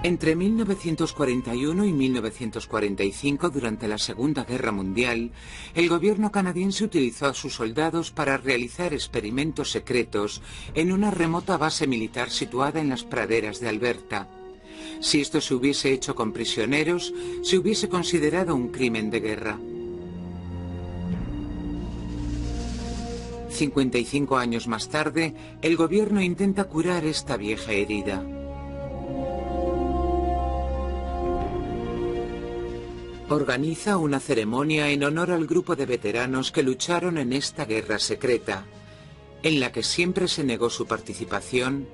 Entre 1941 y 1945, durante la Segunda Guerra Mundial, el gobierno canadiense utilizó a sus soldados para realizar experimentos secretos en una remota base militar situada en las praderas de Alberta. Si esto se hubiese hecho con prisioneros, se hubiese considerado un crimen de guerra. 55 años más tarde, el gobierno intenta curar esta vieja herida. Organiza una ceremonia en honor al grupo de veteranos que lucharon en esta guerra secreta, en la que siempre se negó su participación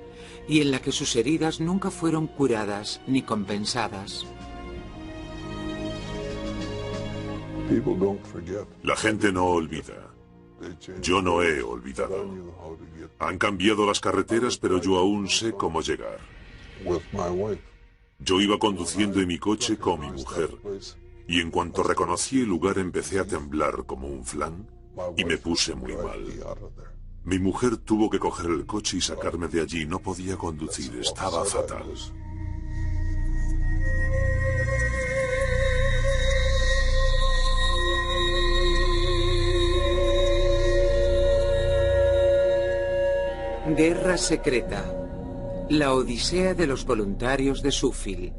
y en la que sus heridas nunca fueron curadas ni compensadas. La gente no olvida. Yo no he olvidado. Han cambiado las carreteras, pero yo aún sé cómo llegar. Yo iba conduciendo en mi coche con mi mujer, y en cuanto reconocí el lugar empecé a temblar como un flan y me puse muy mal. Mi mujer tuvo que coger el coche y sacarme de allí. No podía conducir, estaba fatal. Guerra secreta. La odisea de los voluntarios de Suffield.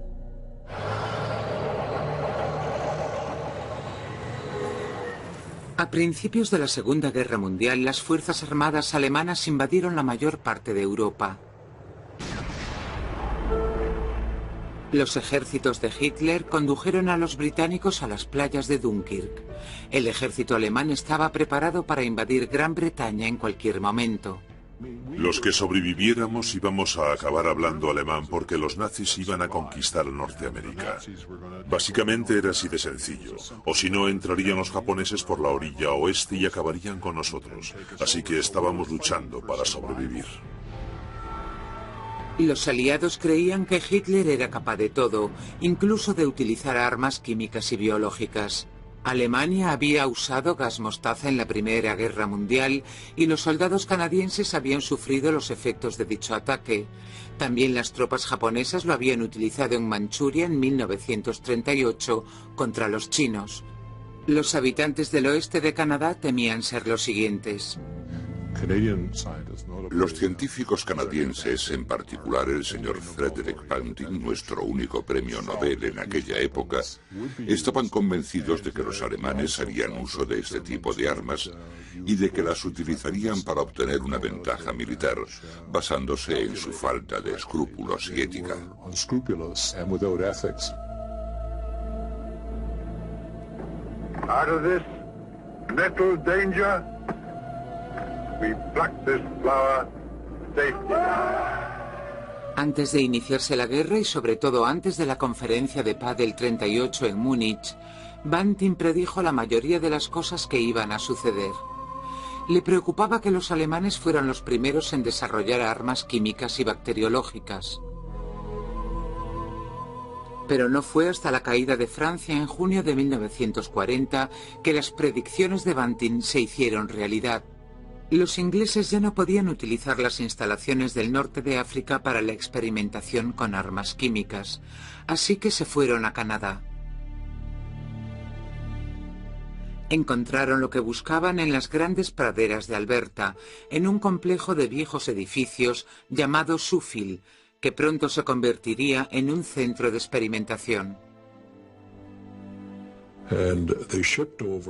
A principios de la Segunda Guerra Mundial, las fuerzas armadas alemanas invadieron la mayor parte de Europa. Los ejércitos de Hitler condujeron a los británicos a las playas de Dunkirk. El ejército alemán estaba preparado para invadir Gran Bretaña en cualquier momento. Los que sobreviviéramos íbamos a acabar hablando alemán porque los nazis iban a conquistar Norteamérica. Básicamente era así de sencillo. O si no, entrarían los japoneses por la orilla oeste y acabarían con nosotros. Así que estábamos luchando para sobrevivir. Los aliados creían que Hitler era capaz de todo, incluso de utilizar armas químicas y biológicas. Alemania había usado gas mostaza en la Primera Guerra Mundial y los soldados canadienses habían sufrido los efectos de dicho ataque. También las tropas japonesas lo habían utilizado en Manchuria en 1938 contra los chinos. Los habitantes del oeste de Canadá temían ser los siguientes. Los científicos canadienses, en particular el señor Frederick Banting, nuestro único premio Nobel en aquella época, estaban convencidos de que los alemanes harían uso de este tipo de armas y de que las utilizarían para obtener una ventaja militar, basándose en su falta de escrúpulos y ética. Out of this mental danger, we pluck this flower safely. Antes de iniciarse la guerra y sobre todo antes de la conferencia de paz del 38 en Múnich, Banting predijo la mayoría de las cosas que iban a suceder. Le preocupaba que los alemanes fueran los primeros en desarrollar armas químicas y bacteriológicas. Pero no fue hasta la caída de Francia en junio de 1940 que las predicciones de Banting se hicieron realidad. Los ingleses ya no podían utilizar las instalaciones del norte de África para la experimentación con armas químicas, así que se fueron a Canadá. Encontraron lo que buscaban en las grandes praderas de Alberta, en un complejo de viejos edificios llamado Suffield, que pronto se convertiría en un centro de experimentación.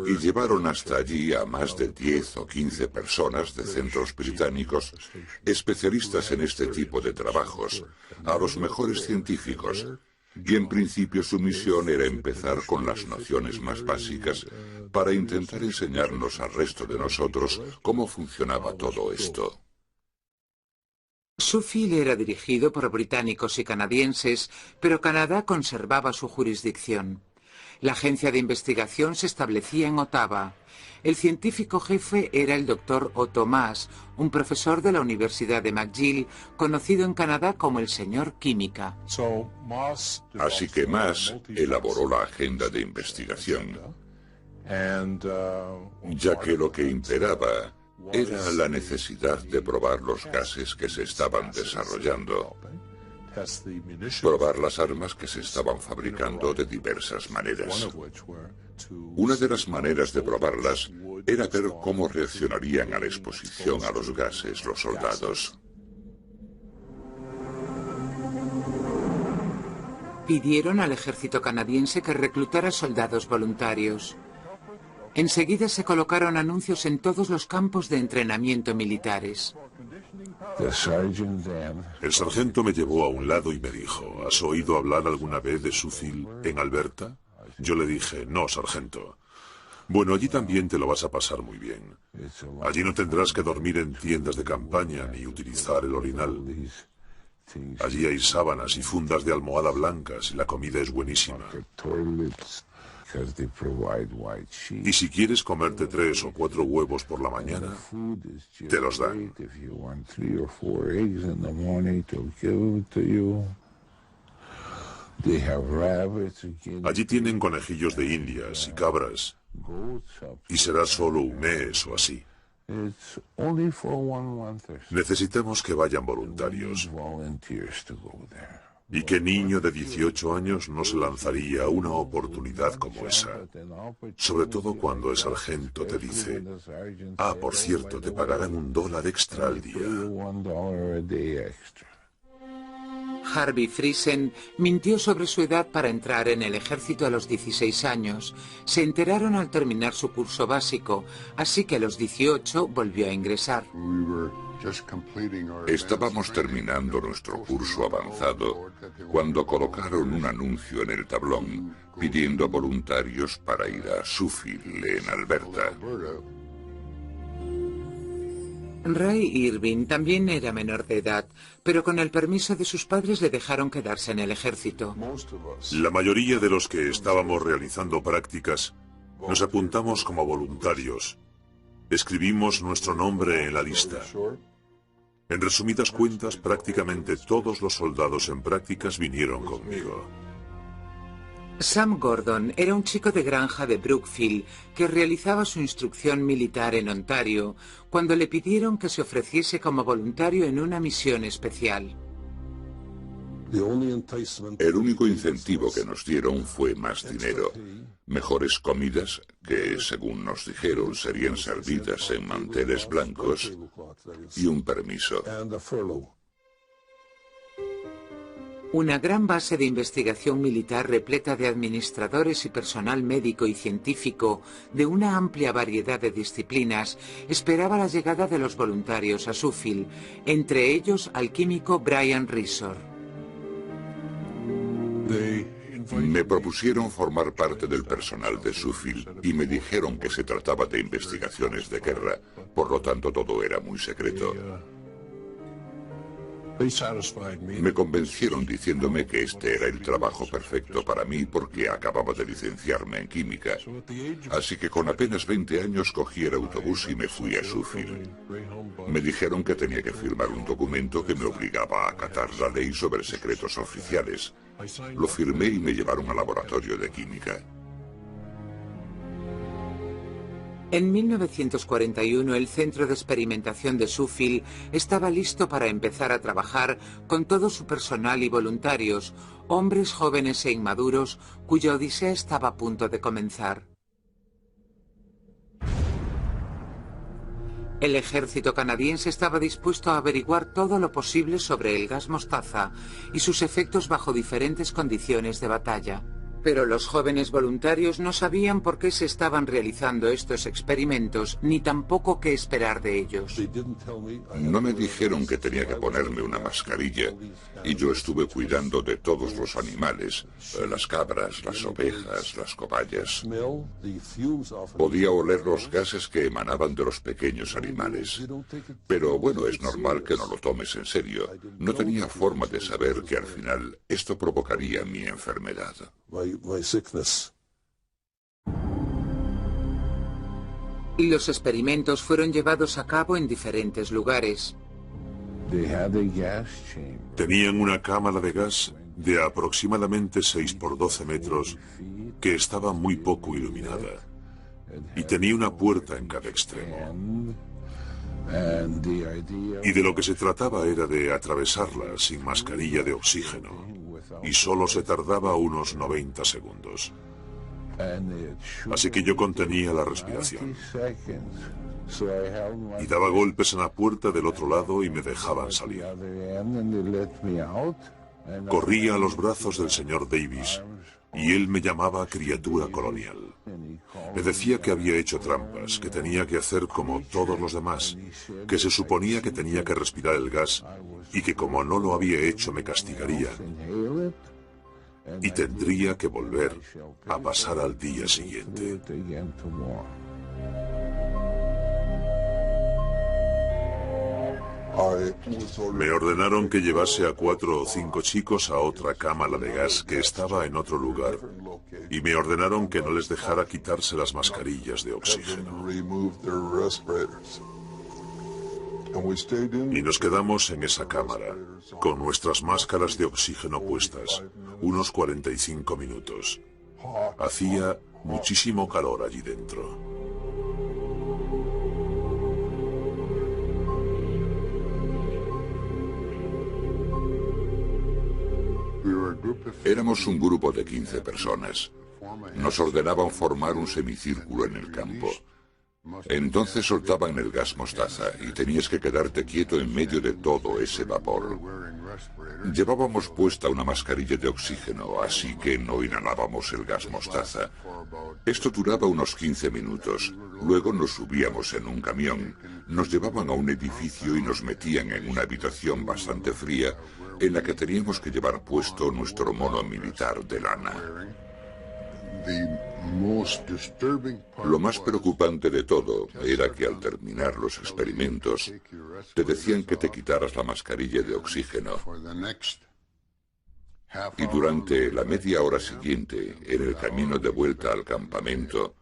Y llevaron hasta allí a más de 10 o 15 personas de centros británicos, especialistas en este tipo de trabajos, a los mejores científicos, y en principio su misión era empezar con las nociones más básicas para intentar enseñarnos al resto de nosotros cómo funcionaba todo esto. Suffield era dirigido por británicos y canadienses, pero Canadá conservaba su jurisdicción. La agencia de investigación se establecía en Ottawa. El científico jefe era el Dr. Otto Maas, un profesor de la Universidad de McGill, conocido en Canadá como el señor Química. Así que Maas elaboró la agenda de investigación, ya que lo que imperaba era la necesidad de probar los gases que se estaban desarrollando. probar las armas que se estaban fabricando de diversas maneras. Una de las maneras de probarlas era ver cómo reaccionarían a la exposición a los gases los soldados. Pidieron al ejército canadiense que reclutara soldados voluntarios. Enseguida se colocaron anuncios en todos los campos de entrenamiento militares. El sargento me llevó a un lado y me dijo: ¿has oído hablar alguna vez de Suffield en Alberta? Yo le dije: no, sargento. Bueno, allí también te lo vas a pasar muy bien. Allí no tendrás que dormir en tiendas de campaña ni utilizar el orinal. Allí hay sábanas y fundas de almohada blancas y la comida es buenísima. Y si quieres comerte 3 o 4 huevos por la mañana, te los dan. Allí tienen conejillos de indias y cabras, y será solo un mes o así. Necesitamos que vayan voluntarios. ¿Y qué niño de 18 años no se lanzaría a una oportunidad como esa? Sobre todo cuando el sargento te dice: ah, por cierto, te pagarán $1 extra al día. Harvey Friesen mintió sobre su edad para entrar en el ejército a los 16 años. Se enteraron al terminar su curso básico, así que a los 18 volvió a ingresar. Estábamos terminando nuestro curso avanzado cuando colocaron un anuncio en el tablón pidiendo voluntarios para ir a Suffield, en Alberta. Ray Irving también era menor de edad, pero con el permiso de sus padres le dejaron quedarse en el ejército. La mayoría de los que estábamos realizando prácticas nos apuntamos como voluntarios. Escribimos nuestro nombre en la lista. En resumidas cuentas, prácticamente todos los soldados en prácticas vinieron conmigo. Sam Gordon era un chico de granja de Brookfield que realizaba su instrucción militar en Ontario cuando le pidieron que se ofreciese como voluntario en una misión especial. El único incentivo que nos dieron fue más dinero, mejores comidas que, según nos dijeron, serían servidas en manteles blancos y un permiso. Una gran base de investigación militar repleta de administradores y personal médico y científico de una amplia variedad de disciplinas esperaba la llegada de los voluntarios a Suffield, entre ellos al químico Brian Risor. Me propusieron formar parte del personal de Suffield y me dijeron que se trataba de investigaciones de guerra, por lo tanto todo era muy secreto. Me convencieron diciéndome que este era el trabajo perfecto para mí porque acababa de licenciarme en química. Así que con apenas 20 años cogí el autobús y me fui a Suffield. Me dijeron que tenía que firmar un documento que me obligaba a acatar la ley sobre secretos oficiales. Lo firmé y me llevaron al laboratorio de química. En 1941 el centro de experimentación de Suffield estaba listo para empezar a trabajar con todo su personal y voluntarios, hombres jóvenes e inmaduros cuya odisea estaba a punto de comenzar. El ejército canadiense estaba dispuesto a averiguar todo lo posible sobre el gas mostaza y sus efectos bajo diferentes condiciones de batalla. Pero los jóvenes voluntarios no sabían por qué se estaban realizando estos experimentos, ni tampoco qué esperar de ellos. No me dijeron que tenía que ponerme una mascarilla, y yo estuve cuidando de todos los animales, las cabras, las ovejas, las cobayas. Podía oler los gases que emanaban de los pequeños animales. Pero bueno, es normal que no lo tomes en serio. No tenía forma de saber que al final esto provocaría mi enfermedad. Los experimentos fueron llevados a cabo en diferentes lugares. Tenían una cámara de gas de aproximadamente 6 por 12 metros que estaba muy poco iluminada y tenía una puerta en cada extremo. Y de lo que se trataba era de atravesarla sin mascarilla de oxígeno, y solo se tardaba unos 90 segundos. Así que yo contenía la respiración. Y daba golpes en la puerta del otro lado y me dejaban salir. Corría a los brazos del señor Davis y él me llamaba criatura colonial. Me decía que había hecho trampas, que tenía que hacer como todos los demás, que se suponía que tenía que respirar el gas y que como no lo había hecho me castigaría y tendría que volver a pasar al día siguiente. Me ordenaron que llevase a 4 o 5 chicos a otra cámara de gas que estaba en otro lugar y me ordenaron que no les dejara quitarse las mascarillas de oxígeno. Y nos quedamos en esa cámara, con nuestras máscaras de oxígeno puestas, unos 45 minutos. Hacía muchísimo calor allí dentro. Éramos un grupo de 15 personas. Nos ordenaban formar un semicírculo en el campo. Entonces soltaban el gas mostaza y tenías que quedarte quieto en medio de todo ese vapor. Llevábamos puesta una mascarilla de oxígeno, así que no inhalábamos el gas mostaza. Esto duraba unos 15 minutos. Luego nos subíamos en un camión, nos llevaban a un edificio y nos metían en una habitación bastante fría en la que teníamos que llevar puesto nuestro mono militar de lana. Lo más preocupante de todo era que al terminar los experimentos te decían que te quitaras la mascarilla de oxígeno. Y durante la media hora siguiente, en el camino de vuelta al campamento,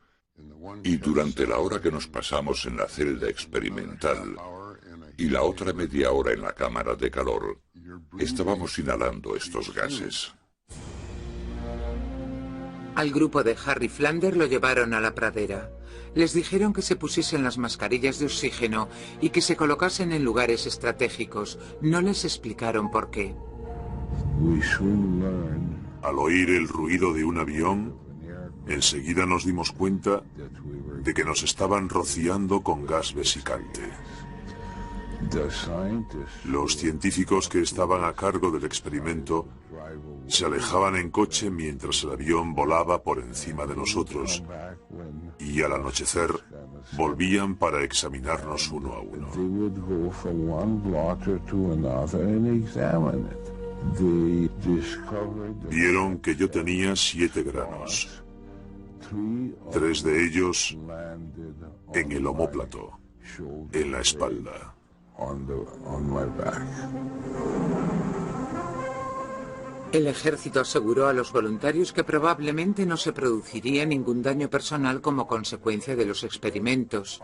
y durante la hora que nos pasamos en la celda experimental, y la otra media hora en la cámara de calor, estábamos inhalando estos gases. Al grupo de Harry Flander lo llevaron a la pradera. Les dijeron que se pusiesen las mascarillas de oxígeno y que se colocasen en lugares estratégicos. No les explicaron por qué. Al oír el ruido de un avión, enseguida nos dimos cuenta de que nos estaban rociando con gas vesicante. Los científicos que estaban a cargo del experimento se alejaban en coche mientras el avión volaba por encima de nosotros y al anochecer volvían para examinarnos uno a uno. Vieron que yo tenía 7 granos, 3 de ellos en el omóplato, en la espalda. El ejército aseguró a los voluntarios que probablemente no se produciría ningún daño personal como consecuencia de los experimentos.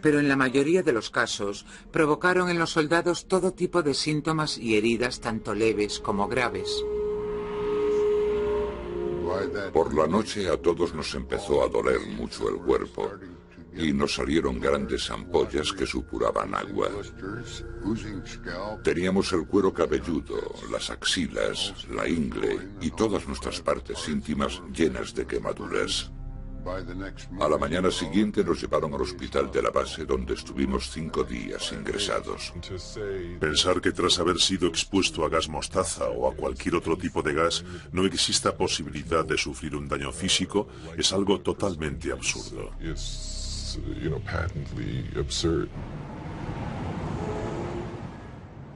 Pero en la mayoría de los casos provocaron en los soldados todo tipo de síntomas y heridas tanto leves como graves. Por la noche a todos nos empezó a doler mucho el cuerpo y nos salieron grandes ampollas que supuraban agua. Teníamos el cuero cabelludo, las axilas, la ingle y todas nuestras partes íntimas llenas de quemaduras. A la mañana siguiente nos llevaron al hospital de la base donde estuvimos 5 días ingresados. Pensar que tras haber sido expuesto a gas mostaza o a cualquier otro tipo de gas no exista posibilidad de sufrir un daño físico es algo totalmente absurdo.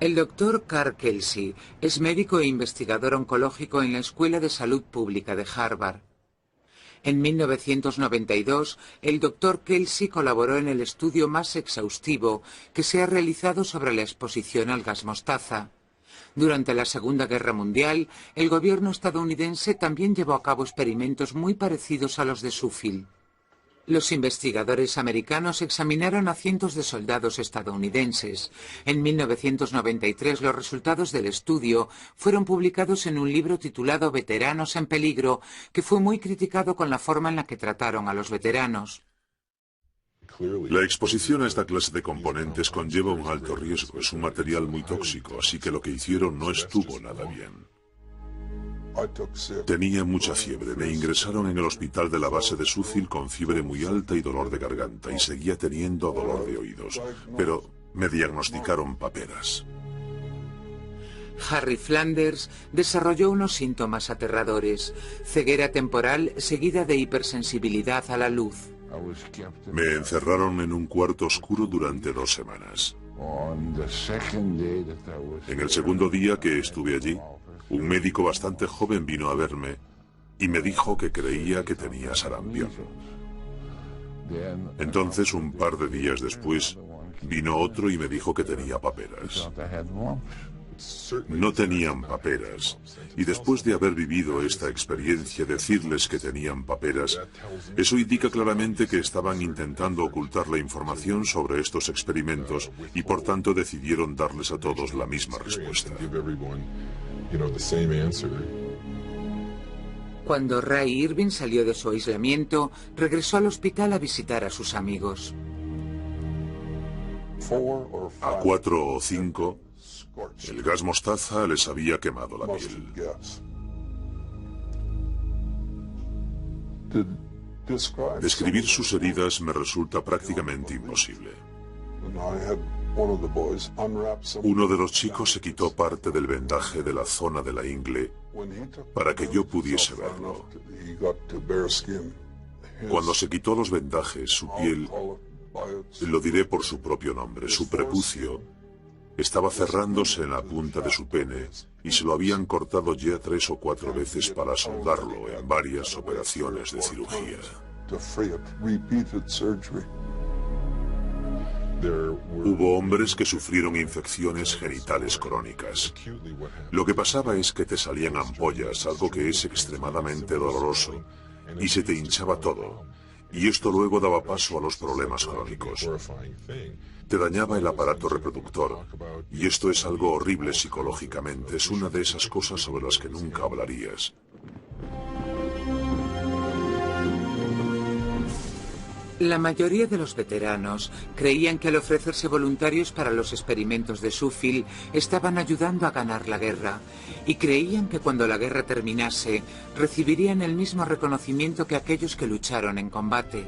El doctor Carl Kelsey es médico e investigador oncológico en la Escuela de Salud Pública de Harvard. En 1992, el doctor Kelsey colaboró en el estudio más exhaustivo que se ha realizado sobre la exposición al gas mostaza. Durante la Segunda Guerra Mundial, el gobierno estadounidense también llevó a cabo experimentos muy parecidos a los de Suffield. Los investigadores americanos examinaron a cientos de soldados estadounidenses. En 1993 los resultados del estudio fueron publicados en un libro titulado Veteranos en peligro, que fue muy criticado con la forma en la que trataron a los veteranos. La exposición a esta clase de componentes conlleva un alto riesgo. Es un material muy tóxico, así que lo que hicieron no estuvo nada bien. Tenía mucha fiebre. Me ingresaron en el hospital de la base de Sheffield con fiebre muy alta y dolor de garganta, y seguía teniendo dolor de oídos. Pero me diagnosticaron paperas. Harry Flanders desarrolló unos síntomas aterradores: ceguera temporal seguida de hipersensibilidad a la luz. Me encerraron en un cuarto oscuro durante 2 semanas. En el segundo día que estuve allí, un médico bastante joven vino a verme y me dijo que creía que tenía sarampión. Entonces, un par de días después, vino otro y me dijo que tenía paperas. No tenían paperas, y después de haber vivido esta experiencia, decirles que tenían paperas, eso indica claramente que estaban intentando ocultar la información sobre estos experimentos y por tanto decidieron darles a todos la misma respuesta. Cuando Ray Irving salió de su aislamiento, regresó al hospital a visitar a sus amigos. A 4 o 5, el gas mostaza les había quemado la piel. Describir sus heridas me resulta prácticamente imposible. Uno de los chicos se quitó parte del vendaje de la zona de la ingle para que yo pudiese verlo. Cuando se quitó los vendajes, su piel, lo diré por su propio nombre, su prepucio, estaba cerrándose en la punta de su pene y se lo habían cortado ya 3 o 4 veces para soldarlo en varias operaciones de cirugía. Hubo hombres que sufrieron infecciones genitales crónicas. Lo que pasaba es que te salían ampollas, algo que es extremadamente doloroso, y se te hinchaba todo. Y esto luego daba paso a los problemas crónicos. Te dañaba el aparato reproductor, y esto es algo horrible psicológicamente. Es una de esas cosas sobre las que nunca hablarías. La mayoría de los veteranos creían que al ofrecerse voluntarios para los experimentos de Sheffield estaban ayudando a ganar la guerra, y creían que cuando la guerra terminase recibirían el mismo reconocimiento que aquellos que lucharon en combate.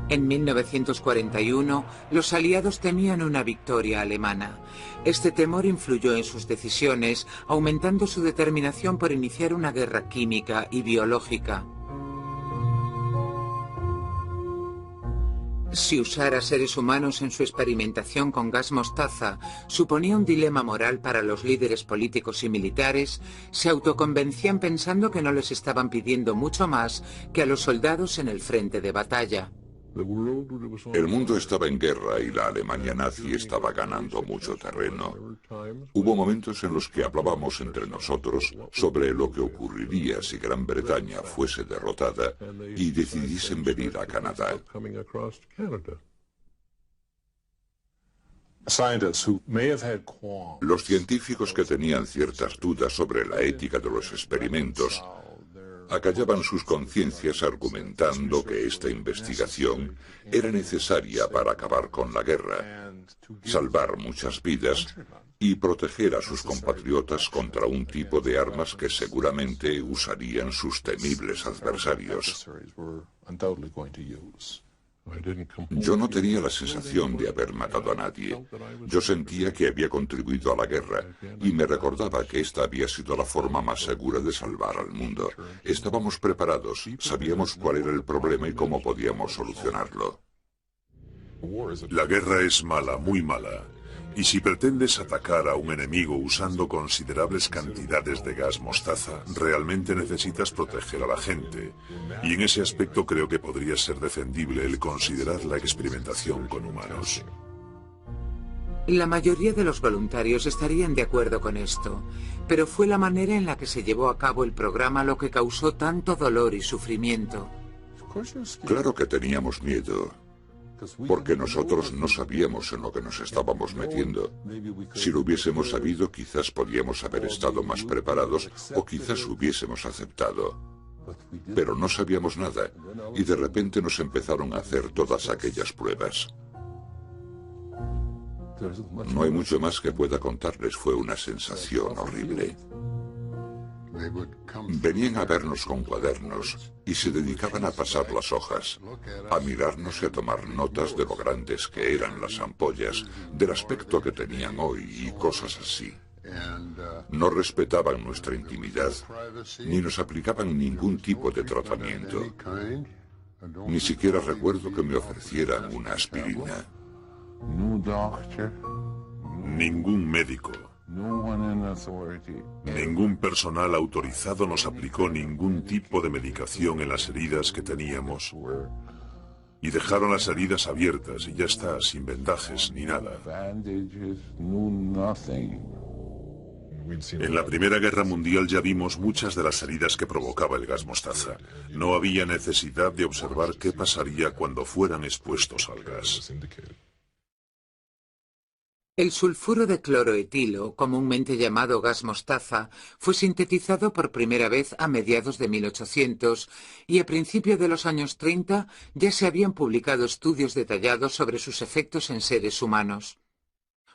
En 1941, los aliados temían una victoria alemana. Este temor influyó en sus decisiones, aumentando su determinación por iniciar una guerra química y biológica. Si usar a seres humanos en su experimentación con gas mostaza suponía un dilema moral para los líderes políticos y militares, se autoconvencían pensando que no les estaban pidiendo mucho más que a los soldados en el frente de batalla. El mundo estaba en guerra y la Alemania nazi estaba ganando mucho terreno. Hubo momentos en los que hablábamos entre nosotros sobre lo que ocurriría si Gran Bretaña fuese derrotada y decidiesen venir a Canadá. Los científicos que tenían ciertas dudas sobre la ética de los experimentos acallaban sus conciencias argumentando que esta investigación era necesaria para acabar con la guerra, salvar muchas vidas y proteger a sus compatriotas contra un tipo de armas que seguramente usarían sus temibles adversarios. Yo no tenía la sensación de haber matado a nadie. Yo sentía que había contribuido a la guerra y me recordaba que esta había sido la forma más segura de salvar al mundo. Estábamos preparados, sabíamos cuál era el problema y cómo podíamos solucionarlo. La guerra es mala, muy mala. Y si pretendes atacar a un enemigo usando considerables cantidades de gas mostaza, realmente necesitas proteger a la gente. Y en ese aspecto creo que podría ser defendible el considerar la experimentación con humanos. La mayoría de los voluntarios estarían de acuerdo con esto, pero fue la manera en la que se llevó a cabo el programa lo que causó tanto dolor y sufrimiento. Claro que teníamos miedo. porque nosotros no sabíamos en lo que nos estábamos metiendo. Si lo hubiésemos sabido, quizás podíamos haber estado más preparados o quizás hubiésemos aceptado. Pero no sabíamos nada y de repente nos empezaron a hacer todas aquellas pruebas. No hay mucho más que pueda contarles, fue una sensación horrible. Venían a vernos con cuadernos y se dedicaban a pasar las hojas, a mirarnos y a tomar notas de lo grandes que eran las ampollas, del aspecto que tenían hoy y cosas así. No respetaban nuestra intimidad, ni nos aplicaban ningún tipo de tratamiento. Ni siquiera recuerdo que me ofrecieran una aspirina. Ningún médico, ningún personal autorizado nos aplicó ningún tipo de medicación en las heridas que teníamos. Y dejaron las heridas abiertas y ya está, sin vendajes ni nada. En la Primera Guerra Mundial ya vimos muchas de las heridas que provocaba el gas mostaza. No había necesidad de observar qué pasaría cuando fueran expuestos al gas. El sulfuro de cloroetilo, comúnmente llamado gas mostaza, fue sintetizado por primera vez a mediados de 1800 y a principios de los años 30 ya se habían publicado estudios detallados sobre sus efectos en seres humanos.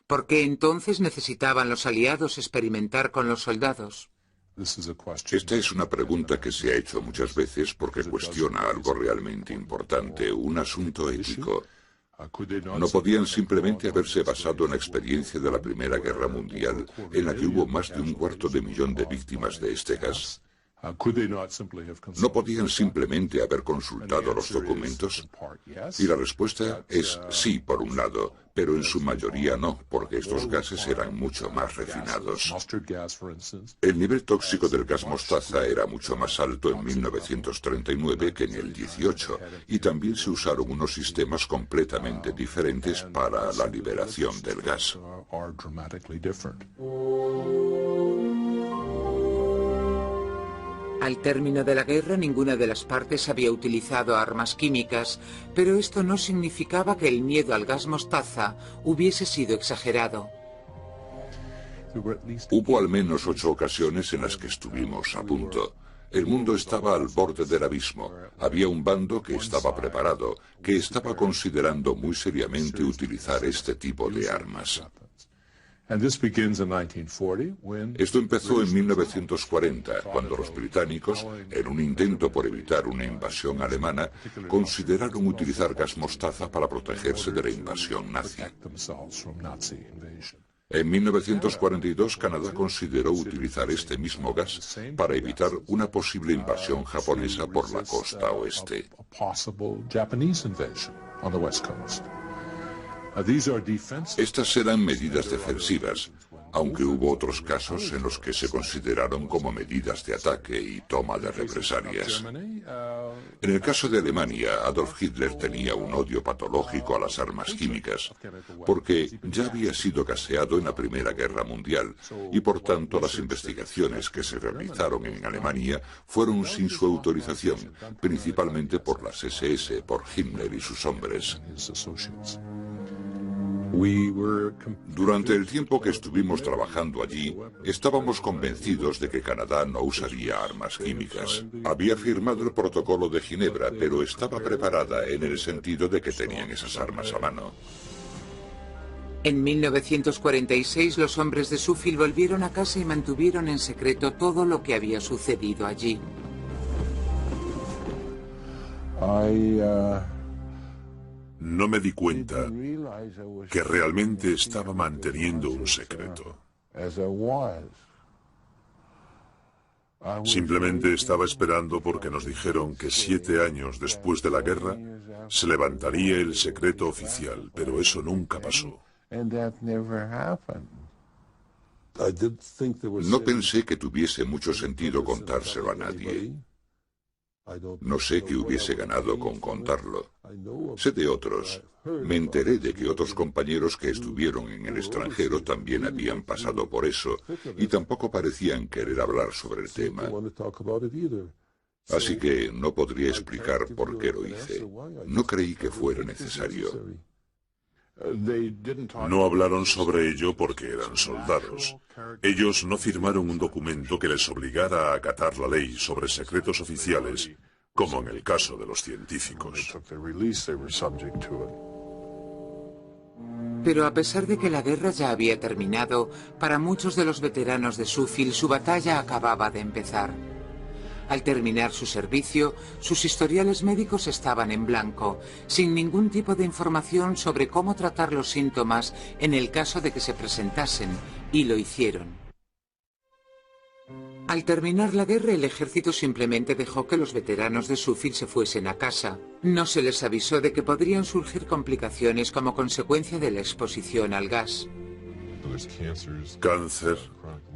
¿Por qué entonces necesitaban los aliados experimentar con los soldados? Esta es una pregunta que se ha hecho muchas veces porque cuestiona algo realmente importante, un asunto ético. No podían simplemente haberse basado en la experiencia de la Primera Guerra Mundial, en la que hubo más de 250.000 de víctimas de este gas. ¿No podían simplemente haber consultado los documentos? Y la respuesta es sí, por un lado, pero en su mayoría no, porque estos gases eran mucho más refinados. El nivel tóxico del gas mostaza era mucho más alto en 1939 que en el 18, y también se usaron unos sistemas completamente diferentes para la liberación del gas. Al término de la guerra, ninguna de las partes había utilizado armas químicas, pero esto no significaba que el miedo al gas mostaza hubiese sido exagerado. Hubo al menos 8 ocasiones en las que estuvimos a punto. El mundo estaba al borde del abismo. Había un bando que estaba preparado, que estaba considerando muy seriamente utilizar este tipo de armas. Esto empezó en 1940, cuando los británicos, en un intento por evitar una invasión alemana, consideraron utilizar gas mostaza para protegerse de la invasión nazi. En 1942, Canadá consideró utilizar este mismo gas para evitar una posible invasión japonesa por la costa oeste. Estas eran medidas defensivas, aunque hubo otros casos en los que se consideraron como medidas de ataque y toma de represalias. En el caso de Alemania, Adolf Hitler tenía un odio patológico a las armas químicas, porque ya había sido gaseado en la Primera Guerra Mundial, y por tanto las investigaciones que se realizaron en Alemania fueron sin su autorización, principalmente por las SS, por Himmler y sus hombres. Durante el tiempo que estuvimos trabajando allí, estábamos convencidos de que Canadá no usaría armas químicas. Había firmado el Protocolo de Ginebra, pero estaba preparada en el sentido de que tenían esas armas a mano. En 1946 los hombres de Suffield volvieron a casa y mantuvieron en secreto todo lo que había sucedido allí. No me di cuenta que realmente estaba manteniendo un secreto. Simplemente estaba esperando porque nos dijeron que 7 años después de la guerra se levantaría el secreto oficial, pero eso nunca pasó. No pensé que tuviese mucho sentido contárselo a nadie. No sé qué hubiese ganado con contarlo. Sé de otros. Me enteré de que otros compañeros que estuvieron en el extranjero también habían pasado por eso y tampoco parecían querer hablar sobre el tema. Así que no podría explicar por qué lo hice. No creí que fuera necesario. No hablaron sobre ello porque eran soldados. Ellos no firmaron un documento que les obligara a acatar la ley sobre secretos oficiales, como en el caso de los científicos. Pero a pesar de que la guerra ya había terminado, para muchos de los veteranos de Shuffield su batalla acababa de empezar. Al terminar su servicio, sus historiales médicos estaban en blanco, sin ningún tipo de información sobre cómo tratar los síntomas en el caso de que se presentasen, y lo hicieron. Al terminar la guerra, el ejército simplemente dejó que los veteranos de Shuffield se fuesen a casa. No se les avisó de que podrían surgir complicaciones como consecuencia de la exposición al gas. Cáncer,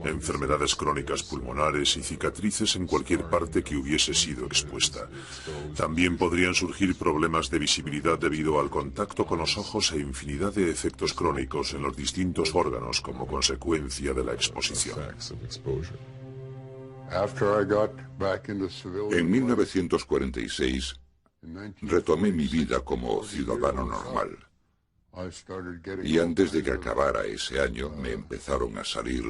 enfermedades crónicas pulmonares y cicatrices en cualquier parte que hubiese sido expuesta. También podrían surgir problemas de visibilidad debido al contacto con los ojos e infinidad de efectos crónicos en los distintos órganos como consecuencia de la exposición. En 1946, retomé mi vida como ciudadano normal. Y antes de que acabara ese año, me empezaron a salir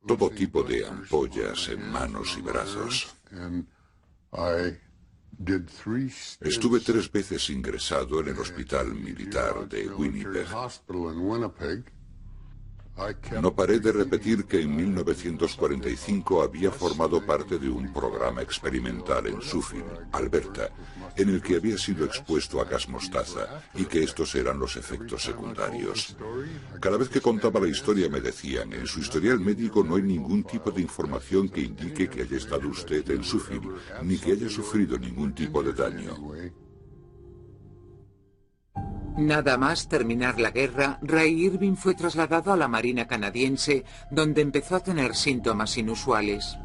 todo tipo de ampollas en manos y brazos. Estuve 3 veces ingresado en el hospital militar de Winnipeg. No paré de repetir que en 1945 había formado parte de un programa experimental en Shuffield, Alberta, en el que había sido expuesto a gas mostaza y que estos eran los efectos secundarios. Cada vez que contaba la historia me decían, en su historial médico no hay ningún tipo de información que indique que haya estado usted en Shuffield, ni que haya sufrido ningún tipo de daño. Nada más terminar la guerra, Ray Irving fue trasladado a la Marina canadiense, donde empezó a tener síntomas inusuales.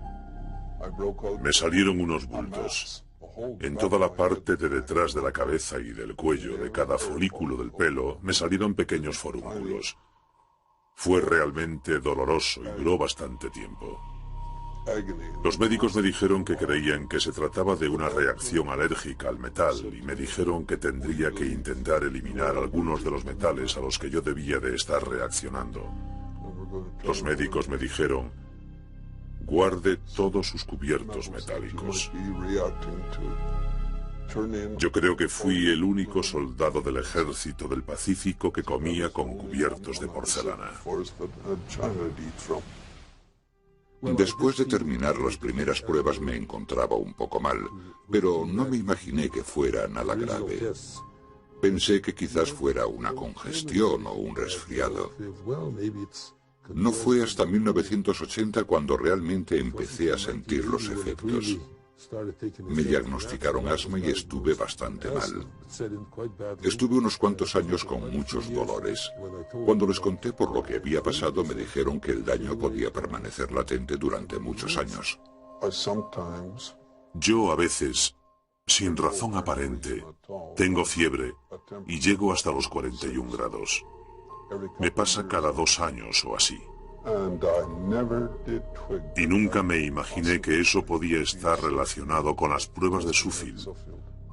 Me salieron unos bultos. En toda la parte de detrás de la cabeza y del cuello de cada folículo del pelo me salieron pequeños forúnculos. Fue realmente doloroso y duró bastante tiempo. Los médicos me dijeron que creían que se trataba de una reacción alérgica al metal y me dijeron que tendría que intentar eliminar algunos de los metales a los que yo debía de estar reaccionando. Los médicos me dijeron, guarde todos sus cubiertos metálicos. Yo creo que fui el único soldado del ejército del Pacífico que comía con cubiertos de porcelana. Después de terminar las primeras pruebas me encontraba un poco mal, pero no me imaginé que fuera nada grave. Pensé que quizás fuera una congestión o un resfriado. No fue hasta 1980 cuando realmente empecé a sentir los efectos. Me diagnosticaron asma y estuve bastante mal. Estuve unos cuantos años con muchos dolores. Cuando les conté por lo que había pasado, me dijeron que el daño podía permanecer latente durante muchos años. Yo a veces, sin razón aparente, tengo fiebre y llego hasta los 41 grados. Me pasa cada 2 años o así. Y nunca me imaginé que eso podía estar relacionado con las pruebas de Shuffield.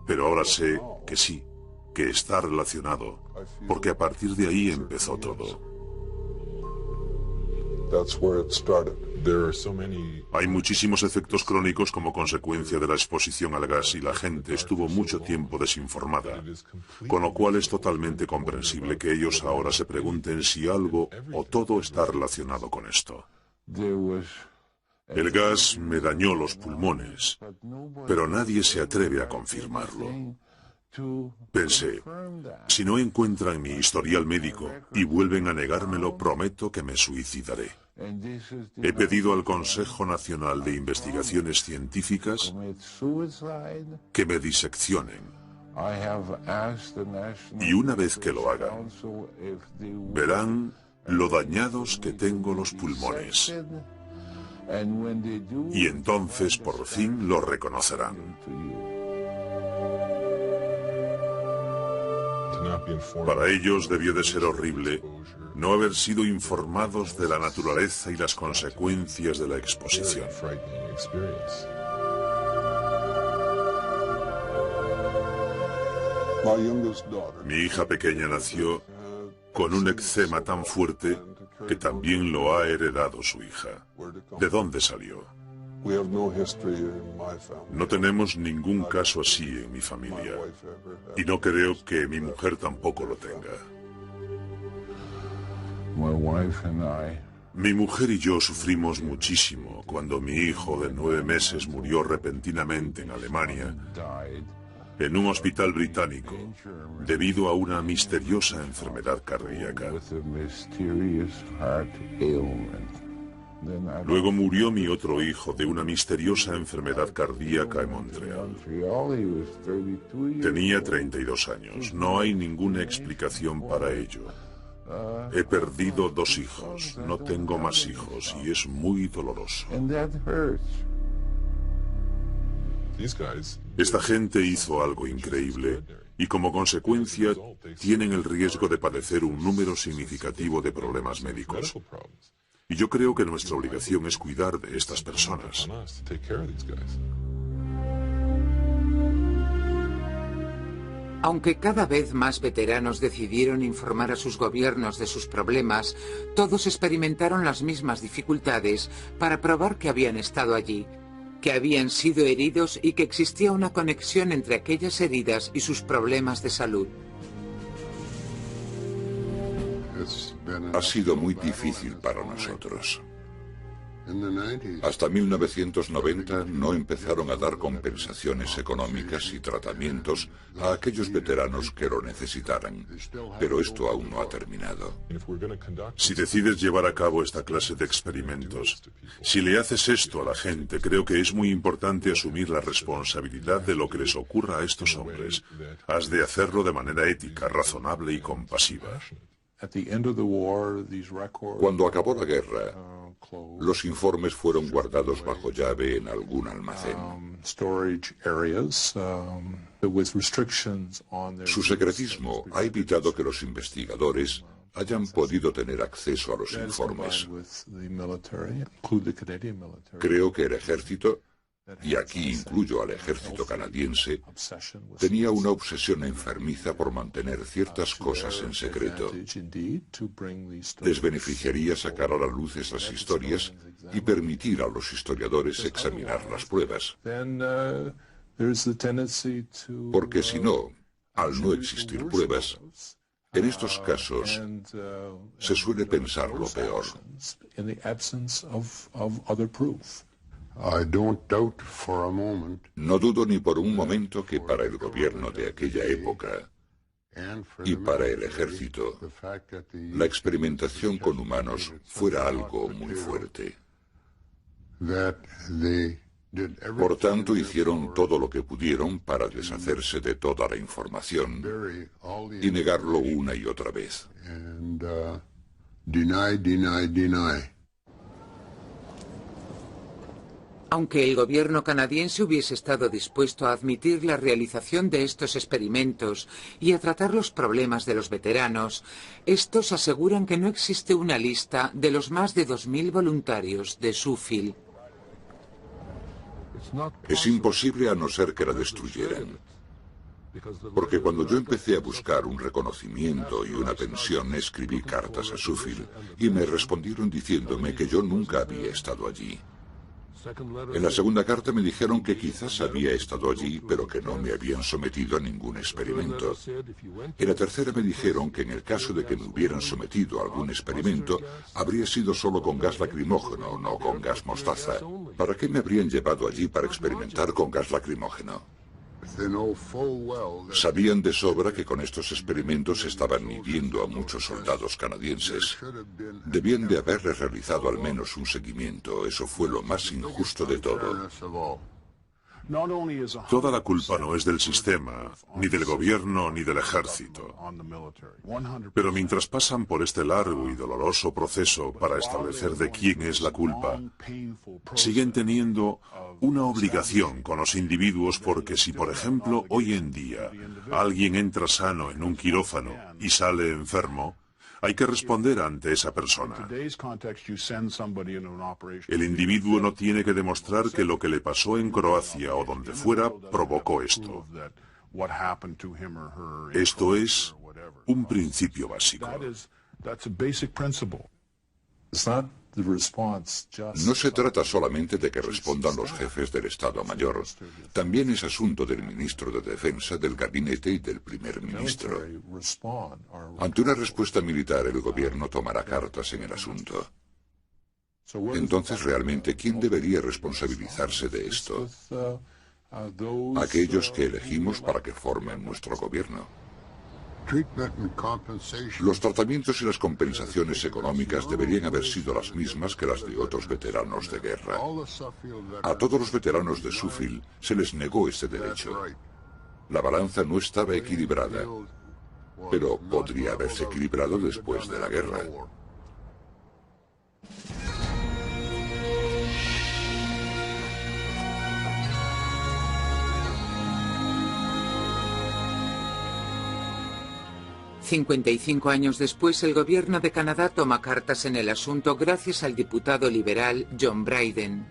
Pero ahora sé que sí, que está relacionado, porque a partir de ahí empezó todo. Hay muchísimos efectos crónicos como consecuencia de la exposición al gas y la gente estuvo mucho tiempo desinformada, con lo cual es totalmente comprensible que ellos ahora se pregunten si algo o todo está relacionado con esto. El gas me dañó los pulmones, pero nadie se atreve a confirmarlo. Pensé, si no encuentran mi historial médico y vuelven a negármelo, prometo que me suicidaré. He pedido al Consejo Nacional de Investigaciones Científicas que me diseccionen. Y una vez que lo hagan, verán lo dañados que tengo los pulmones. Y entonces por fin lo reconocerán. Para ellos debió de ser horrible no haber sido informados de la naturaleza y las consecuencias de la exposición. Mi hija pequeña nació con un eczema tan fuerte que también lo ha heredado su hija. ¿De dónde salió? No tenemos ningún caso así en mi familia, y no creo que mi mujer tampoco lo tenga. Mi mujer y yo sufrimos muchísimo cuando mi hijo de 9 meses murió repentinamente en Alemania, en un hospital británico, debido a una misteriosa enfermedad cardíaca. Luego murió mi otro hijo de una misteriosa enfermedad cardíaca en Montreal. Tenía 32 años. No hay ninguna explicación para ello. He perdido 2 hijos. No tengo más hijos y es muy doloroso. Esta gente hizo algo increíble y como consecuencia tienen el riesgo de padecer un número significativo de problemas médicos. Y yo creo que nuestra obligación es cuidar de estas personas. Aunque cada vez más veteranos decidieron informar a sus gobiernos de sus problemas, todos experimentaron las mismas dificultades para probar que habían estado allí, que habían sido heridos y que existía una conexión entre aquellas heridas y sus problemas de salud. Ha sido muy difícil para nosotros. Hasta 1990 no empezaron a dar compensaciones económicas y tratamientos a aquellos veteranos que lo necesitaran, pero esto aún no ha terminado. Si decides llevar a cabo esta clase de experimentos, si le haces esto a la gente, creo que es muy importante asumir la responsabilidad de lo que les ocurra a estos hombres. Has de hacerlo de manera ética, razonable y compasiva. Cuando acabó la guerra, los informes fueron guardados bajo llave en algún almacén. Su secretismo ha evitado que los investigadores hayan podido tener acceso a los informes. Creo que el ejército, y aquí incluyo al ejército canadiense, tenía una obsesión enfermiza por mantener ciertas cosas en secreto. Les beneficiaría sacar a la luz esas historias y permitir a los historiadores examinar las pruebas. Porque si no, al no existir pruebas, en estos casos se suele pensar lo peor. No dudo ni por un momento que para el gobierno de aquella época y para el ejército, la experimentación con humanos fuera algo muy fuerte. Por tanto, hicieron todo lo que pudieron para deshacerse de toda la información y negarlo una y otra vez. Aunque el gobierno canadiense hubiese estado dispuesto a admitir la realización de estos experimentos y a tratar los problemas de los veteranos, estos aseguran que no existe una lista de los más de 2000 voluntarios de Suffield. Es imposible a no ser que la destruyeran. Porque cuando yo empecé a buscar un reconocimiento y una pensión, escribí cartas a Suffield y me respondieron diciéndome que yo nunca había estado allí. En la segunda carta me dijeron que quizás había estado allí, pero que no me habían sometido a ningún experimento. En la tercera me dijeron que en el caso de que me hubieran sometido a algún experimento, habría sido solo con gas lacrimógeno, no con gas mostaza. ¿Para qué me habrían llevado allí para experimentar con gas lacrimógeno? Sabían de sobra que con estos experimentos estaban hiriendo a muchos soldados canadienses. Debían de haberles realizado al menos un seguimiento. Eso fue lo más injusto de todo. Toda la culpa no es del sistema, ni del gobierno, ni del ejército. Pero mientras pasan por este largo y doloroso proceso para establecer de quién es la culpa, siguen teniendo una obligación con los individuos porque si, por ejemplo, hoy en día alguien entra sano en un quirófano y sale enfermo, hay que responder ante esa persona. El individuo no tiene que demostrar que lo que le pasó en Croacia o donde fuera provocó esto. Esto es un principio básico. No se trata solamente de que respondan los jefes del Estado Mayor. También es asunto del ministro de Defensa, del gabinete y del primer ministro. Ante una respuesta militar, el gobierno tomará cartas en el asunto. Entonces, realmente, ¿quién debería responsabilizarse de esto? Aquellos que elegimos para que formen nuestro gobierno. Los tratamientos y las compensaciones económicas deberían haber sido las mismas que las de otros veteranos de guerra. A todos los veteranos de Suffield se les negó este derecho. La balanza no estaba equilibrada, pero podría haberse equilibrado después de la guerra. «55 años después, el gobierno de Canadá toma cartas en el asunto gracias al diputado liberal John Brayden.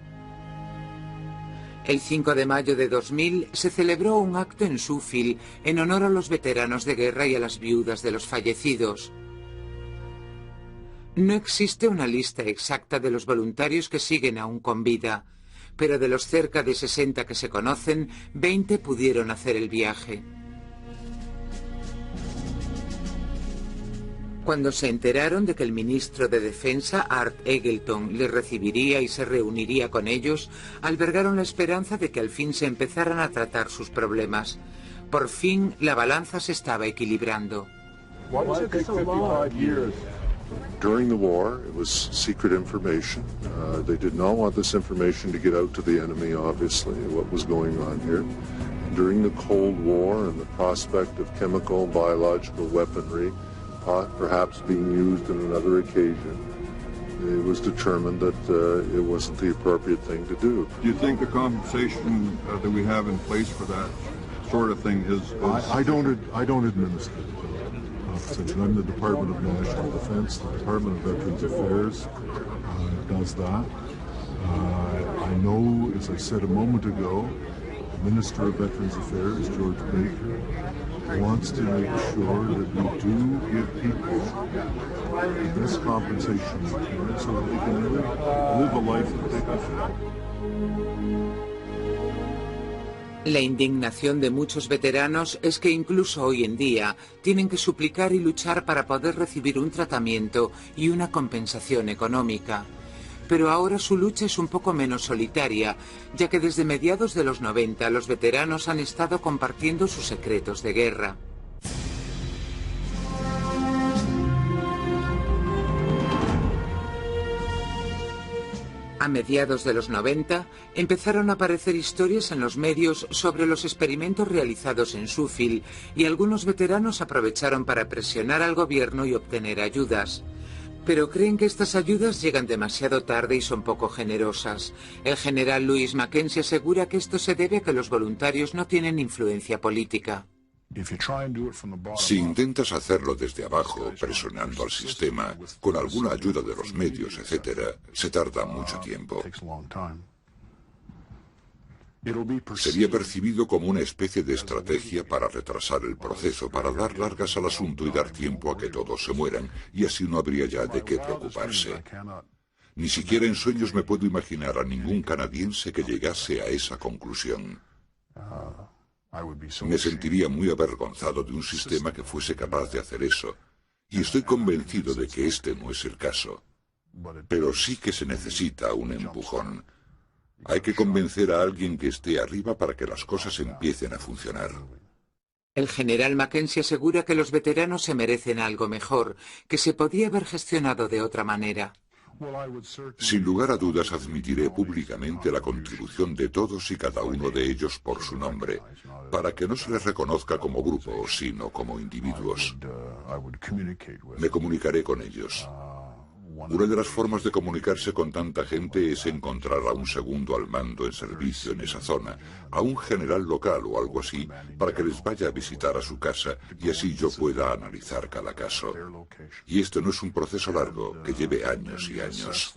El 5 de mayo de 2000 se celebró un acto en Suffield en honor a los veteranos de guerra y a las viudas de los fallecidos. No existe una lista exacta de los voluntarios que siguen aún con vida, pero de los cerca de 60 que se conocen, 20 pudieron hacer el viaje. Cuando se enteraron de que el ministro de Defensa, Art Eggleton, les recibiría y se reuniría con ellos, albergaron la esperanza de que al fin se empezaran a tratar sus problemas. Por fin, la balanza se estaba equilibrando. During the war, it was secret information. They did not want this information to get out to the enemy, obviously, what was going on here. During the Cold War and the prospect of chemical and biological weaponry perhaps being used in another occasion, it was determined that it wasn't the appropriate thing to do. Do you think the compensation that we have in place for that sort of thing is... I don't administer compensation. I'm the Department of National Defense. The Department of Veterans Affairs does that. I know, as I said a moment ago, the Minister of Veterans Affairs, George Baker, wants to make sure that we do give people the best compensation we can so that they can live a life that they prefer. La indignación de muchos veteranos es que incluso hoy en día tienen que suplicar y luchar para poder recibir un tratamiento y una compensación económica. Pero ahora su lucha es un poco menos solitaria, ya que desde mediados de los 90 los veteranos han estado compartiendo sus secretos de guerra. A mediados de los 90 empezaron a aparecer historias en los medios sobre los experimentos realizados en Suffield y algunos veteranos aprovecharon para presionar al gobierno y obtener ayudas. Pero creen que estas ayudas llegan demasiado tarde y son poco generosas. El general Louis Mackenzie asegura que esto se debe a que los voluntarios no tienen influencia política. Si intentas hacerlo desde abajo, presionando al sistema, con alguna ayuda de los medios, etc., se tarda mucho tiempo. Sería percibido como una especie de estrategia para retrasar el proceso, para dar largas al asunto y dar tiempo a que todos se mueran, y así no habría ya de qué preocuparse. Ni siquiera en sueños me puedo imaginar a ningún canadiense que llegase a esa conclusión. Me sentiría muy avergonzado de un sistema que fuese capaz de hacer eso, y estoy convencido de que este no es el caso. Pero sí que se necesita un empujón. Hay que convencer a alguien que esté arriba para que las cosas empiecen a funcionar. El general Mackenzie asegura que los veteranos se merecen algo mejor, que se podía haber gestionado de otra manera. Sin lugar a dudas admitiré públicamente la contribución de todos y cada uno de ellos por su nombre, para que no se les reconozca como grupo, sino como individuos. Me comunicaré con ellos. Una de las formas de comunicarse con tanta gente es encontrar a un segundo al mando en servicio en esa zona, a un general local o algo así, para que les vaya a visitar a su casa y así yo pueda analizar cada caso. Y esto no es un proceso largo, que lleve años y años.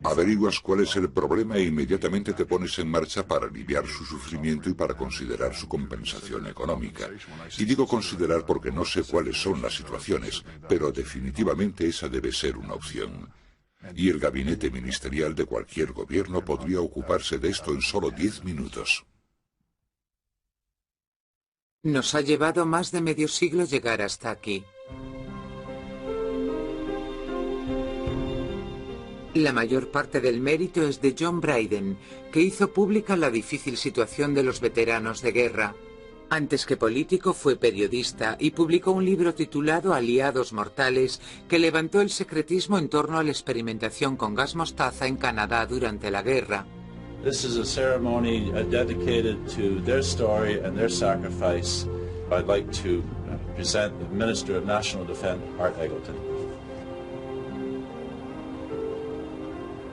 Averiguas cuál es el problema e inmediatamente te pones en marcha para aliviar su sufrimiento y para considerar su compensación económica. Y digo considerar porque no sé cuáles son las situaciones, pero definitivamente esa debe ser una opción. Y el gabinete ministerial de cualquier gobierno podría ocuparse de esto en solo 10 minutos. Nos ha llevado más de medio siglo llegar hasta aquí. La mayor parte del mérito es de John Bryden, que hizo pública la difícil situación de los veteranos de guerra. Antes que político fue periodista y publicó un libro titulado Aliados Mortales, que levantó el secretismo en torno a la experimentación con gas mostaza en Canadá durante la guerra. This is a ceremony dedicated to their story and their sacrifice. I'd like to present the Minister of National Defence, Art Eggleton.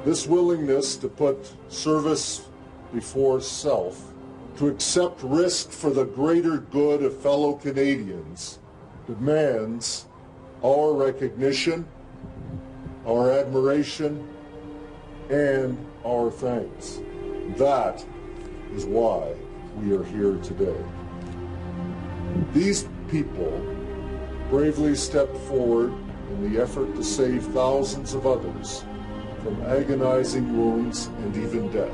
This willingness to put service before self, to accept risk for the greater good of fellow Canadians, demands our recognition, our admiration, and our thanks. That is why we are here today. These people bravely stepped forward in the effort to save thousands of others from agonizing wounds and even death.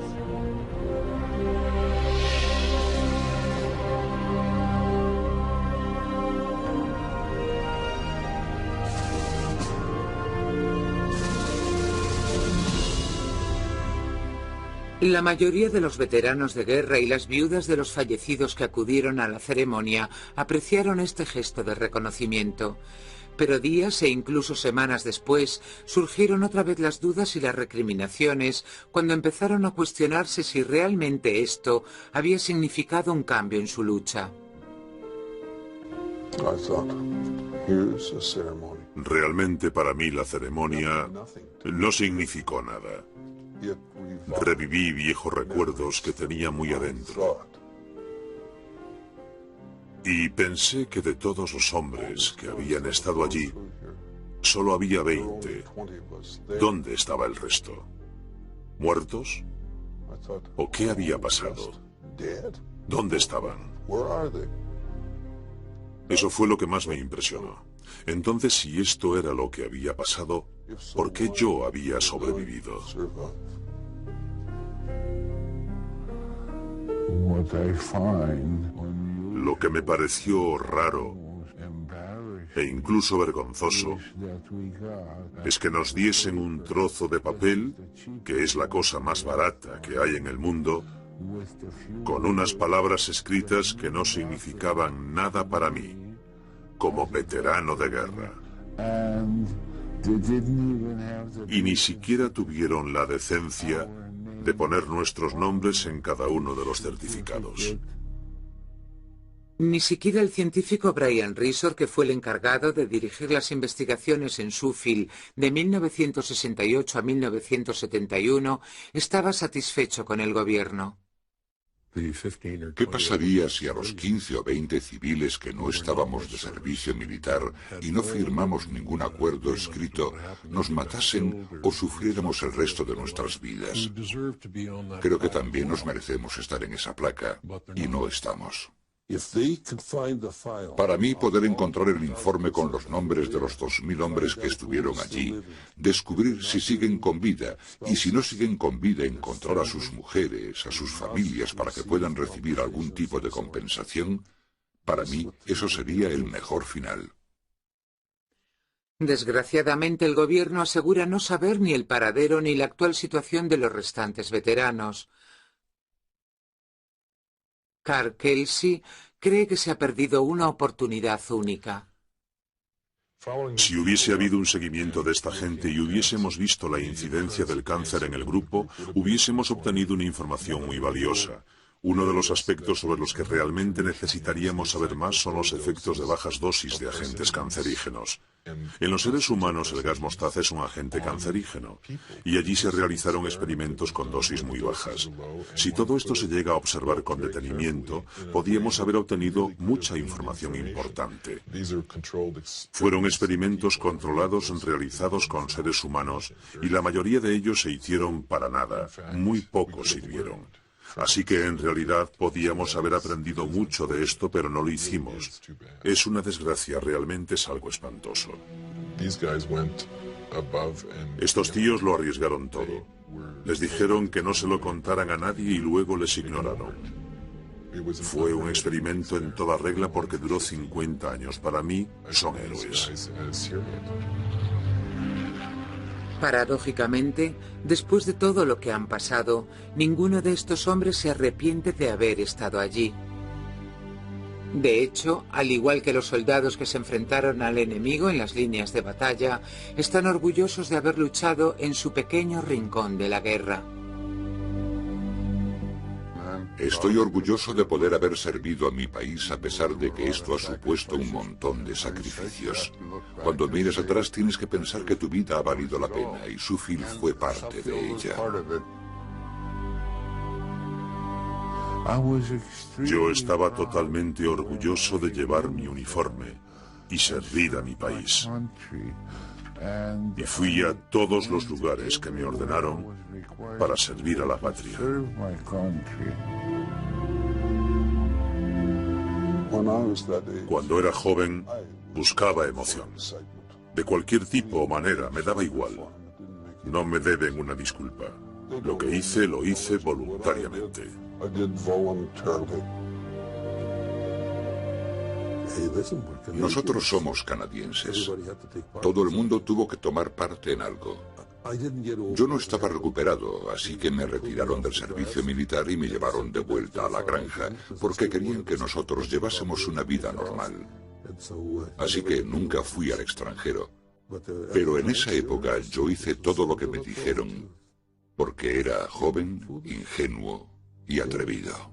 La mayoría de los veteranos de guerra y las viudas de los fallecidos que acudieron a la ceremonia apreciaron este gesto de reconocimiento. Pero días e incluso semanas después surgieron otra vez las dudas y las recriminaciones cuando empezaron a cuestionarse si realmente esto había significado un cambio en su lucha. Realmente para mí la ceremonia no significó nada. Reviví viejos recuerdos que tenía muy adentro. Y pensé que de todos los hombres que habían estado allí, solo había 20. ¿Dónde estaba el resto? ¿Muertos? ¿O qué había pasado? ¿Dónde estaban? Eso fue lo que más me impresionó. Entonces, si esto era lo que había pasado, ¿por qué yo había sobrevivido? Lo que me pareció raro e incluso vergonzoso es que nos diesen un trozo de papel, que es la cosa más barata que hay en el mundo, con unas palabras escritas que no significaban nada para mí, como veterano de guerra. Y ni siquiera tuvieron la decencia de poner nuestros nombres en cada uno de los certificados. Ni siquiera el científico Brian Risor, que fue el encargado de dirigir las investigaciones en Sheffield de 1968 a 1971, estaba satisfecho con el gobierno. ¿Qué pasaría si a los 15 o 20 civiles que no estábamos de servicio militar y no firmamos ningún acuerdo escrito nos matasen o sufriéramos el resto de nuestras vidas? Creo que también nos merecemos estar en esa placa, y no estamos. Para mí, poder encontrar el informe con los nombres de los 2000 hombres que estuvieron allí, descubrir si siguen con vida, y si no siguen con vida, encontrar a sus mujeres, a sus familias, para que puedan recibir algún tipo de compensación, para mí eso sería el mejor final. Desgraciadamente, el gobierno asegura no saber ni el paradero ni la actual situación de los restantes veteranos. Carl Kelsey cree que se ha perdido una oportunidad única. Si hubiese habido un seguimiento de esta gente y hubiésemos visto la incidencia del cáncer en el grupo, hubiésemos obtenido una información muy valiosa. Uno de los aspectos sobre los que realmente necesitaríamos saber más son los efectos de bajas dosis de agentes cancerígenos. En los seres humanos el gas mostaza es un agente cancerígeno, y allí se realizaron experimentos con dosis muy bajas. Si todo esto se llega a observar con detenimiento, podíamos haber obtenido mucha información importante. Fueron experimentos controlados realizados con seres humanos, y la mayoría de ellos se hicieron para nada, muy pocos sirvieron. Así que en realidad podíamos haber aprendido mucho de esto, pero no lo hicimos. Es una desgracia, realmente es algo espantoso. Estos tíos lo arriesgaron todo. Les dijeron que no se lo contaran a nadie y luego les ignoraron. Fue un experimento en toda regla porque duró 50 años. Para mí, son héroes. Paradójicamente, después de todo lo que han pasado, ninguno de estos hombres se arrepiente de haber estado allí. De hecho, al igual que los soldados que se enfrentaron al enemigo en las líneas de batalla, están orgullosos de haber luchado en su pequeño rincón de la guerra. Estoy orgulloso de poder haber servido a mi país a pesar de que esto ha supuesto un montón de sacrificios. Cuando mires atrás tienes que pensar que tu vida ha valido la pena y Suffield fue parte de ella. Yo estaba totalmente orgulloso de llevar mi uniforme y servir a mi país. Y fui a todos los lugares que me ordenaron para servir a la patria. Cuando era joven, buscaba emoción. De cualquier tipo o manera, me daba igual. No me deben una disculpa. Lo que hice, lo hice voluntariamente. Nosotros somos canadienses. Todo el mundo tuvo que tomar parte en algo. Yo no estaba recuperado, así que me retiraron del servicio militar y me llevaron de vuelta a la granja, porque querían que nosotros llevásemos una vida normal. Así que nunca fui al extranjero. Pero en esa época yo hice todo lo que me dijeron, porque era joven, ingenuo y atrevido.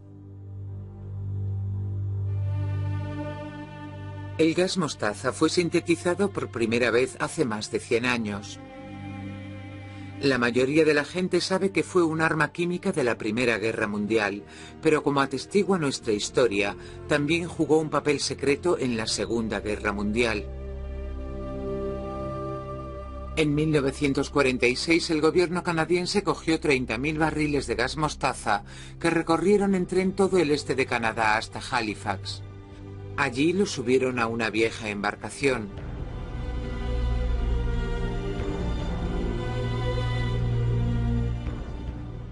El gas mostaza fue sintetizado por primera vez hace más de 100 años. La mayoría de la gente sabe que fue un arma química de la Primera Guerra Mundial, pero como atestigua nuestra historia, también jugó un papel secreto en la Segunda Guerra Mundial. En 1946 el gobierno canadiense cogió 30.000 barriles de gas mostaza que recorrieron en tren todo el este de Canadá hasta Halifax. Allí los subieron a una vieja embarcación.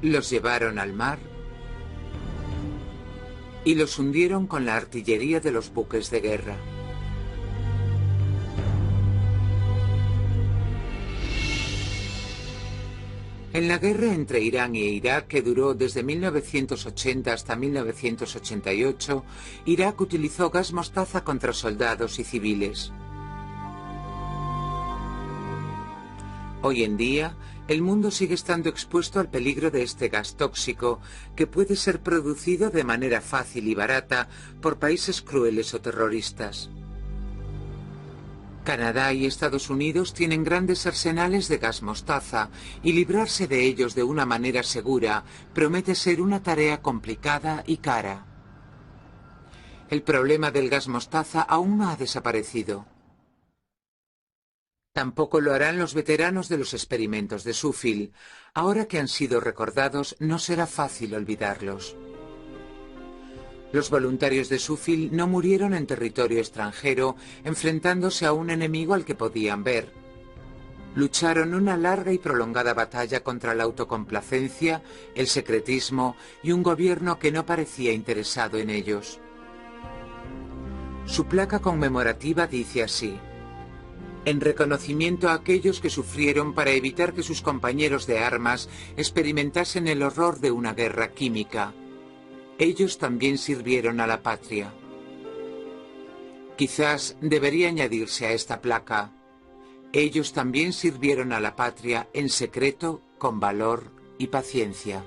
Los llevaron al mar y los hundieron con la artillería de los buques de guerra. En la guerra entre Irán e Irak, que duró desde 1980 hasta 1988, Irak utilizó gas mostaza contra soldados y civiles. Hoy en día, el mundo sigue estando expuesto al peligro de este gas tóxico, que puede ser producido de manera fácil y barata por países crueles o terroristas. Canadá y Estados Unidos tienen grandes arsenales de gas mostaza y librarse de ellos de una manera segura promete ser una tarea complicada y cara. El problema del gas mostaza aún no ha desaparecido. Tampoco lo harán los veteranos de los experimentos de Suffield. Ahora que han sido recordados, no será fácil olvidarlos. Los voluntarios de Suffield no murieron en territorio extranjero enfrentándose a un enemigo al que podían ver. Lucharon una larga y prolongada batalla contra la autocomplacencia, el secretismo y un gobierno que no parecía interesado en ellos. Su placa conmemorativa dice así: en reconocimiento a aquellos que sufrieron para evitar que sus compañeros de armas experimentasen el horror de una guerra química. Ellos también sirvieron a la patria. Quizás debería añadirse a esta placa: ellos también sirvieron a la patria en secreto, con valor y paciencia.